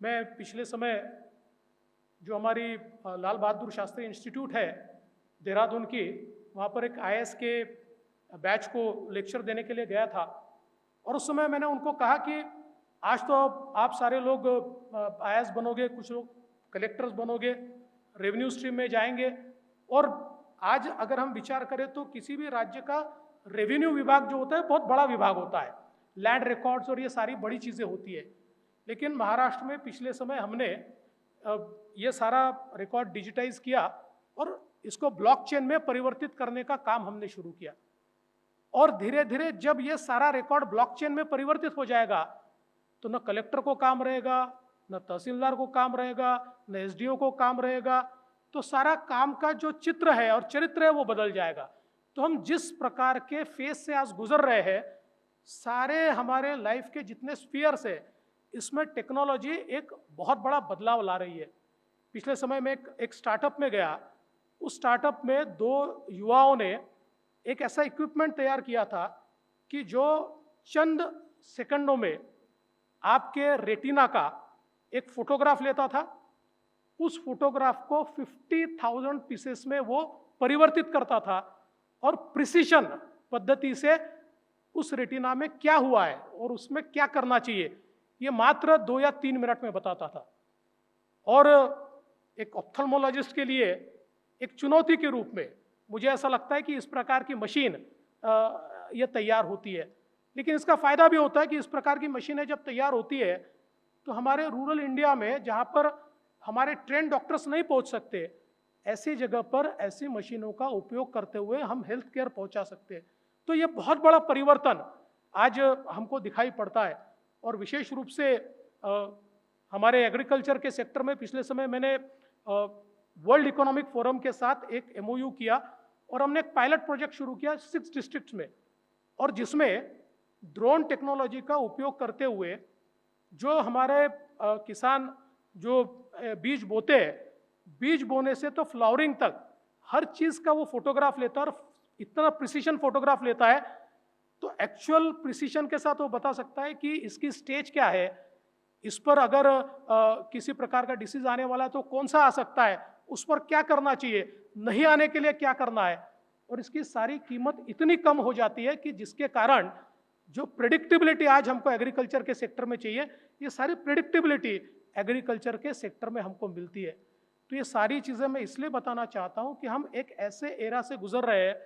मैं पिछले समय जो हमारी लाल बहादुर शास्त्री इंस्टीट्यूट है देहरादून की, वहाँ पर एक आईएएस के बैच को लेक्चर देने के लिए गया था। और उस समय मैंने उनको कहा कि आज तो आप सारे लोग आईएएस बनोगे, कुछ लोग कलेक्टर्स बनोगे, रेवेन्यू स्ट्रीम में जाएंगे। और आज अगर हम विचार करें तो किसी भी राज्य का रेवेन्यू विभाग जो होता है बहुत बड़ा विभाग होता है, लैंड रिकॉर्ड्स और ये सारी बड़ी चीज़ें होती है। लेकिन महाराष्ट्र में पिछले समय हमने ये सारा रिकॉर्ड डिजिटाइज किया और इसको ब्लॉकचेन में परिवर्तित करने का काम हमने शुरू किया। और धीरे धीरे जब ये सारा रिकॉर्ड ब्लॉकचेन में परिवर्तित हो जाएगा तो न कलेक्टर को काम रहेगा, न तहसीलदार को काम रहेगा, न एसडीओ को काम रहेगा। तो सारा काम का जो चित्र है और चरित्र है वो बदल जाएगा। तो हम जिस प्रकार के फेज से आज गुजर रहे हैं, सारे हमारे लाइफ के जितने स्फीयर्स है, इसमें टेक्नोलॉजी एक बहुत बड़ा बदलाव ला रही है। पिछले समय में एक स्टार्टअप में गया। उस स्टार्टअप में 2 युवाओं ने एक ऐसा इक्विपमेंट तैयार किया था कि जो चंद सेकंडों में आपके रेटिना का एक फोटोग्राफ लेता था, उस फोटोग्राफ को 50,000 पीसेस में वो परिवर्तित करता था और प्रिसिशन पद्धति से उस रेटिना में क्या हुआ है और उसमें क्या करना चाहिए ये मात्र 2 या 3 मिनट में बताता था। और एक ऑप्थेल्मोलॉजिस्ट के लिए एक चुनौती के रूप में मुझे ऐसा लगता है कि इस प्रकार की मशीन ये तैयार होती है। लेकिन इसका फ़ायदा भी होता है कि इस प्रकार की मशीनें जब तैयार होती है तो हमारे रूरल इंडिया में, जहाँ पर हमारे ट्रेन डॉक्टर्स नहीं पहुँच सकते, ऐसी जगह पर ऐसी मशीनों का उपयोग करते हुए हम हेल्थ केयर पहुँचा सकते हैं। तो ये बहुत बड़ा परिवर्तन आज हमको दिखाई पड़ता है। और विशेष रूप से हमारे एग्रीकल्चर के सेक्टर में पिछले समय मैंने वर्ल्ड इकोनॉमिक फोरम के साथ एक MOU किया और हमने एक पायलट प्रोजेक्ट शुरू किया 6 डिस्ट्रिक्ट्स में, और जिसमें ड्रोन टेक्नोलॉजी का उपयोग करते हुए जो हमारे किसान जो बीज बोते हैं, बीज बोने से तो फ्लावरिंग तक हर चीज़ का वो फोटोग्राफ लेता है और इतना प्रिसीशन फोटोग्राफ लेता है, तो एक्चुअल प्रिसीशन के साथ वो बता सकता है कि इसकी स्टेज क्या है, इस पर अगर किसी प्रकार का डिसीज आने वाला है तो कौन सा आ सकता है, उस पर क्या करना चाहिए, नहीं आने के लिए क्या करना है। और इसकी सारी कीमत इतनी कम हो जाती है कि जिसके कारण जो प्रेडिक्टेबिलिटी आज हमको एग्रीकल्चर के सेक्टर में चाहिए, ये सारी प्रेडिक्टेबिलिटी एग्रीकल्चर के सेक्टर में हमको मिलती है। तो ये सारी चीज़ें मैं इसलिए बताना चाहता हूँ कि हम एक ऐसे एरा से गुजर रहे हैं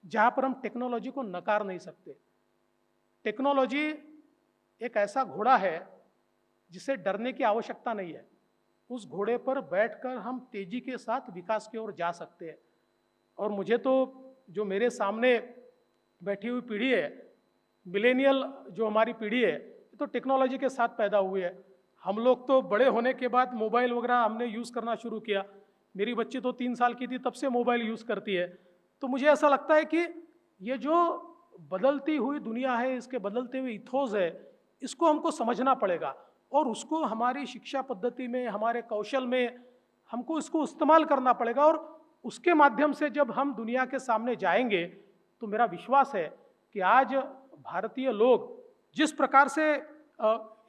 जहाँ पर हम टेक्नोलॉजी को नकार नहीं सकते। टेक्नोलॉजी एक ऐसा घोड़ा है जिसे डरने की आवश्यकता नहीं है। उस घोड़े पर बैठकर हम तेजी के साथ विकास की ओर जा सकते हैं। और मुझे तो जो मेरे सामने बैठी हुई पीढ़ी है, मिलेनियल जो हमारी पीढ़ी है, तो टेक्नोलॉजी के साथ पैदा हुई है। हम लोग तो बड़े होने के बाद मोबाइल वगैरह हमने यूज़ करना शुरू किया। मेरी बच्ची तो 3 साल की थी तब से मोबाइल यूज़ करती है। तो मुझे ऐसा लगता है कि ये जो बदलती हुई दुनिया है, इसके बदलते हुए इथोस है, इसको हमको समझना पड़ेगा और उसको हमारी शिक्षा पद्धति में, हमारे कौशल में हमको इसको इस्तेमाल करना पड़ेगा। और उसके माध्यम से जब हम दुनिया के सामने जाएंगे तो मेरा विश्वास है कि आज भारतीय लोग जिस प्रकार से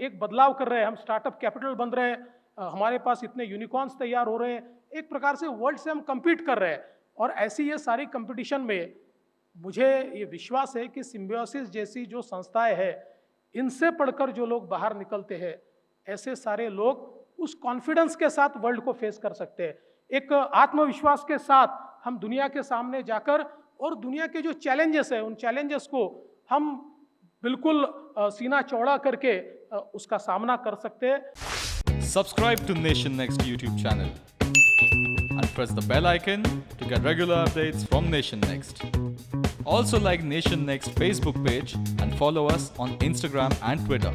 एक बदलाव कर रहे हैं, हम स्टार्टअप कैपिटल बन रहे हैं, हमारे पास इतने यूनिकॉर्न्स तैयार हो रहे हैं, एक प्रकार से वर्ल्ड से हम कम्पीट कर रहे हैं। और ऐसी ये सारी कंपटीशन में मुझे ये विश्वास है कि सिम्बियोसिस जैसी जो संस्थाएं हैं, इनसे पढ़कर जो लोग बाहर निकलते हैं, ऐसे सारे लोग उस कॉन्फिडेंस के साथ वर्ल्ड को फेस कर सकते हैं। एक आत्मविश्वास के साथ हम दुनिया के सामने जाकर और दुनिया के जो चैलेंजेस है, उन चैलेंजेस को हम बिल्कुल सीना चौड़ा करके उसका सामना कर सकते हैं। Subscribe to Nation Next YouTube channel and press the bell icon to get regular updates from Nation Next. Also like Nation Next Facebook page and follow us on Instagram and Twitter.